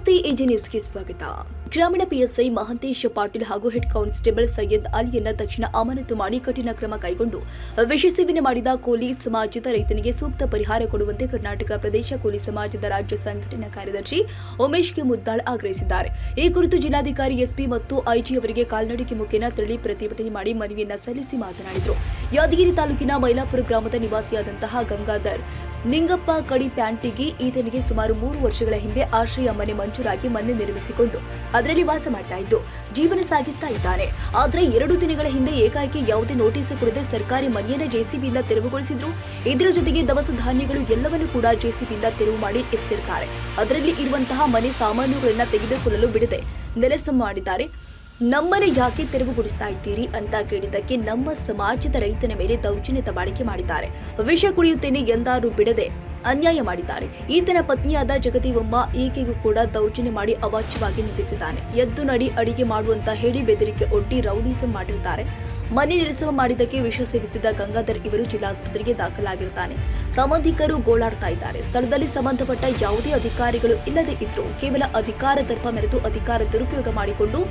ನಮಸ್ತೆ ಎಜಿ ನ್ಯೂಸ್ಗೆ ಸ್ವಾಗತ. ಗ್ರಾಮೀಣ ಪಿಎಸ್ಐ ಮಹಂತೇಶ್ ಪಾಟೀಲ್ ಹಾಗೂ ಹೆಡ್ ಕಾನ್ಸ್ಟೇಬಲ್ ಸೈಯದ್ ಅಲಿಯನ್ನ ತಕ್ಷಣ ಅಮಾನತು ಮಾಡಿ ಕಠಿಣ ಕ್ರಮ ಕೈಗೊಂಡು ವಿಷ ಸೇವನೆ ಮಾಡಿದ ಕೋಲಿ ಸಮಾಜದ ರೈತನಿಗೆ ಸೂಕ್ತ ಪರಿಹಾರ ಕೊಡುವಂತೆ ಕರ್ನಾಟಕ ಪ್ರದೇಶ ಕೋಲಿ ಸಮಾಜದ ರಾಜ್ಯ ಸಂಘಟನಾ ಕಾರ್ಯದರ್ಶಿ ಉಮೇಶ್ ಕೆ ಮುದ್ದಾಳ್ ಆಗ್ರಹಿಸಿದ್ದಾರೆ. ಈ ಕುರಿತು ಜಿಲ್ಲಾಧಿಕಾರಿ ಎಸ್ಪಿ ಮತ್ತು ಐಜಿ ಅವರಿಗೆ ಕಾಲ್ನಡಿಗೆ ಮುಖೇನ ತೆರಳಿ ಪ್ರತಿಭಟನೆ ಮಾಡಿ ಮನವಿಯನ್ನ ಸಲ್ಲಿಸಿ ಮಾತನಾಡಿದರು. ಯಾದಗಿರಿ ತಾಲೂಕಿನ ಮೈಲಾಪುರ ಗ್ರಾಮದ ನಿವಾಸಿಯಾದಂತಹ ಗಂಗಾಧರ್ ನಿಂಗಪ್ಪ ಕಡಿ ಪ್ಯಾಂಟಿಗಿ ಈತನಿಗೆ ಸುಮಾರು 3 ವರ್ಷಗಳ ಹಿಂದೆ ಆಶ್ರಯ ಮನೆ ಮಂಜೂರಾಗಿ ಮನೆ ನಿರ್ಮಿಸಿಕೊಂಡು ಅದರಲ್ಲಿ ವಾಸ ಮಾಡ್ತಾ ಇದ್ದು ಜೀವನ ಸಾಗಿಸ್ತಾ ಇದ್ದಾನೆ. ಆದ್ರೆ 2 ದಿನಗಳ ಹಿಂದೆ ಏಕಾಏಕಿ ಯಾವುದೇ ನೋಟಿಸ್ ಕೊಡದೆ ಸರ್ಕಾರಿ ಮನೆಯನ್ನ ಜೆಸಿಬಿಯಿಂದ ತೆರವುಗೊಳಿಸಿದ್ರು. ಇದರ ಜೊತೆಗೆ ದವಸ ಧಾನ್ಯಗಳು ಎಲ್ಲವನ್ನೂ ಕೂಡ ಜೆಸಿಬಿಯಿಂದ ತೆರವು ಮಾಡಿ ಎಸೆದಿರ್ತಾರೆ. ಅದರಲ್ಲಿ ಇರುವಂತಹ ಮನೆ ಸಾಮಾನುಗಳನ್ನ ತೆಗೆದುಕೊಳ್ಳಲು ಬಿಡದೆ ನೆಲಸಮ ಮಾಡಿದ್ದಾರೆ. ನಮ್ಮನೆ ಯಾಕೆ ತೆರವುಗೊಳಿಸ್ತಾ ಇದ್ದೀರಿ ಅಂತ ಕೇಳಿದ್ದಕ್ಕೆ ನಮ್ಮ ಸಮಾಜದ ರೈತನ ಮೇಲೆ ದೌರ್ಜನ್ಯ ದಬ್ಬಾಳಿಕೆ ಮಾಡಿದ್ದಾರೆ. ವಿಷ ಕುಡಿಯುತ್ತೇನೆ ಎಂದಾರು ಬಿಡದೆ ಅನ್ಯಾಯ ಮಾಡಿದ್ದಾರೆ. ಈತನ ಪತ್ನಿಯಾದ ಜಗದೀವಮ್ಮ ಈಕೆಗೂ ಕೂಡ ದೌರ್ಜನ್ಯ ಮಾಡಿ ಅವಾಚ್ಯವಾಗಿ ನಿಂದಿಸಿದ್ದಾನೆ. ಎದ್ದು ನಡಿ ಅಡಿಗೆ ಮಾಡುವಂತ ಹೇಳಿ ಬೆದರಿಕೆ ಒಡ್ಡಿ ರೌಡಿಸಂ ಮಾಡಿರುತ್ತಾರೆ. ಮನೆ ನೆಲಸಮ ಮಾಡಿದ್ದಕ್ಕೆ ವಿಷ ಸೇವಿಸಿದ ಗಂಗಾಧರ್ ಇವರು ಜಿಲ್ಲಾಸ್ಪತ್ರೆಗೆ ದಾಖಲಾಗಿರುತ್ತಾನೆ. ಸಂಬಂಧಿಕರು ಗೋಳಾಡ್ತಾ ಇದ್ದಾರೆ. ಸ್ಥಳದಲ್ಲಿ ಸಂಬಂಧಪಟ್ಟ ಯಾವುದೇ ಅಧಿಕಾರಿಗಳು ಇಲ್ಲದೆ ಇದ್ರು ಕೇವಲ ಅಧಿಕಾರ ದರ್ಪ ಮೆರೆದು ಅಧಿಕಾರ ದುರುಪಯೋಗ ಮಾಡಿಕೊಂಡು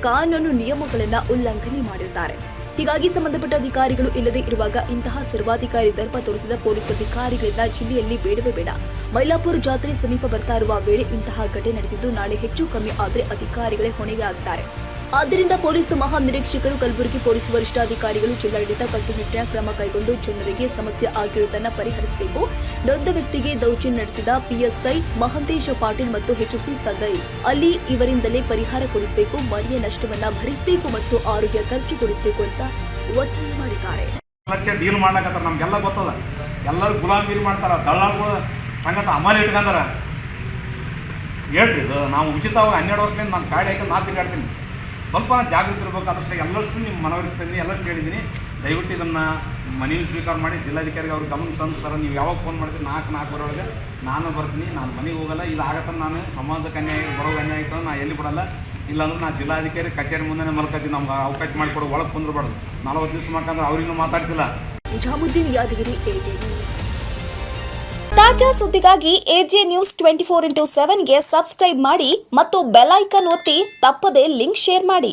ಕಾನೂನು ನಿಯಮಗಳನ್ನ ಉಲ್ಲಂಘನೆ ಮಾಡಿರುತ್ತಾರೆ. ಹೀಗಾಗಿ ಸಂಬಂಧಪಟ್ಟ ಅಧಿಕಾರಿಗಳು ಇಲ್ಲದೆ ಇರುವಾಗ ಇಂತಹ ಸರ್ವಾಧಿಕಾರಿ ದರ್ಪ ತೋರಿಸಿದ ಪೊಲೀಸ್ ಅಧಿಕಾರಿಗಳಿಂದ ಜಿಲ್ಲೆಯಲ್ಲಿ ಬೇಡವೇ ಬೇಡ. ಮೈಲಾಪುರ ಜಾತ್ರೆ ಸಮೀಪ ಬರ್ತಾ ಇರುವ ವೇಳೆ ಇಂತಹ ಘಟನೆ ನಡೆದಿದ್ದು ನಾಳೆ ಹೆಚ್ಚು ಕಮ್ಮಿ ಆದರೆ ಅಧಿಕಾರಿಗಳೇ ಹೊಣೆಗಾಗುತ್ತಾರೆ. ಆದ್ದರಿಂದ ಪೊಲೀಸ್ ಮಹಾನಿರೀಕ್ಷಕರು, ಕಲಬುರಗಿ ಪೊಲೀಸ್ ವರಿಷ್ಠಾಧಿಕಾರಿಗಳು ಜಿಲ್ಲಾಡಳಿತ ಕಟ್ಟುನಿಟ್ಟಿನ ಕ್ರಮ ಕೈಗೊಂಡು ಜನರಿಗೆ ಸಮಸ್ಯೆ ಆಗಿರುವುದನ್ನು ಪರಿಹರಿಸಬೇಕು. ನೊಂದ ವ್ಯಕ್ತಿಗೆ ದೌರ್ಜನ್ಯ ನಡೆಸಿದ ಪಿಎಸ್ಐ ಮಹಂತೇಶ್ ಪಾಟೀಲ್ ಮತ್ತು ಹೆಚ್ಸಿ ಸದೈ ಅಲ್ಲಿ ಇವರಿಂದಲೇ ಪರಿಹಾರ ಕೊಡಿಸಬೇಕು, ಮನೆಯ ನಷ್ಟವನ್ನ ಭರಿಸಬೇಕು ಮತ್ತು ಆರೋಗ್ಯ ಖರ್ಚು ಕೊಡಿಸಬೇಕು ಅಂತ ಒತ್ತಾಯ ಮಾಡಿದ್ದಾರೆ. ಡೀಲ್ ಮಾಡ್ಲಕತ್ತಾರ, ನಮ್ಗೆಲ್ಲ ಗೊತ್ತದ. ಎಲ್ಲರೂ ಗುಲಾಮಗಿರಿ ಮಾಡ್ತಾರ, ದಳ್ಳಾಳಿಗಳು ಸಂಗತ ಅಮಲ್ ಇಟ್ಕೊಂಡಾರ. ಹೇಳ್ರಿ, ನಾವು ಉಚಿತವಾಗಿ 12 ವರ್ಷದಿಂದ ನಾನು ಗಾಡಿ ಹಾಕಿ ನಾನು ತಿರುಗಾಡ್ತೀನಿ. ಸ್ವಲ್ಪ ಜಾಗೃತಿ ಇರಬೇಕಾದಷ್ಟೇ ಎಲ್ಲಷ್ಟು ನಿಮ್ಮ ಮನವರಿಸ್ತೀನಿ, ಎಲ್ಲ ಕೇಳಿದ್ದೀನಿ. ದಯವಿಟ್ಟು ಇದನ್ನು ಮನವಿ ಸ್ವೀಕಾರ ಮಾಡಿ ಜಿಲ್ಲಾಧಿಕಾರಿಗೆ ಅವ್ರಿಗೆ ಗಮನ ತಂದು, ಸರ್ ನೀವು ಯಾವಾಗ ಫೋನ್ ಮಾಡಿದ್ರೆ 4 ಬರೋಳಗೆ ನಾನು ಬರ್ತೀನಿ, ನಾನು ಮನೆಗೆ ಹೋಗಲ್ಲ. ಇದು ಆಗತ್ತ ನಾನು ಸಮಾಜಕ್ಕೆ ಅನ್ಯಾಯ ಬರೋದು ಅನ್ಯಾಯ ಆಯ್ತು ನಾನು ಎಲ್ಲಿ ಬಿಡಲ್ಲ. ಇಲ್ಲಾಂದ್ರೆ ನಾನು ಜಿಲ್ಲಾಧಿಕಾರಿ ಕಚೇರಿ ಮುಂದೆ ಮಲ್ಕೊತೀನಿ. ನಮ್ಗೆ ಅವಕಾಶ ಮಾಡಿಕೊಡು, ಒಳಗೆ ಕುಂದ್ರಬಾರ್ದು. 40 ದಿವಸ ಮಾಡ್ಕಂದ್ರೆ ಅವ್ರಿಗೂ ಮಾತಾಡಿಸಿಲ್ಲ. ತಾಜಾ ಸುದ್ದಿಗಾಗಿ ಎಜೆ ನ್ಯೂಸ್ 24x7ಗೆ ಸಬ್ಸ್ಕ್ರೈಬ್ ಮಾಡಿ ಮತ್ತು ಬೆಲ್ ಐಕಾನ್ ಒತ್ತಿ ತಪ್ಪದೇ ಲಿಂಕ್ ಶೇರ್ ಮಾಡಿ.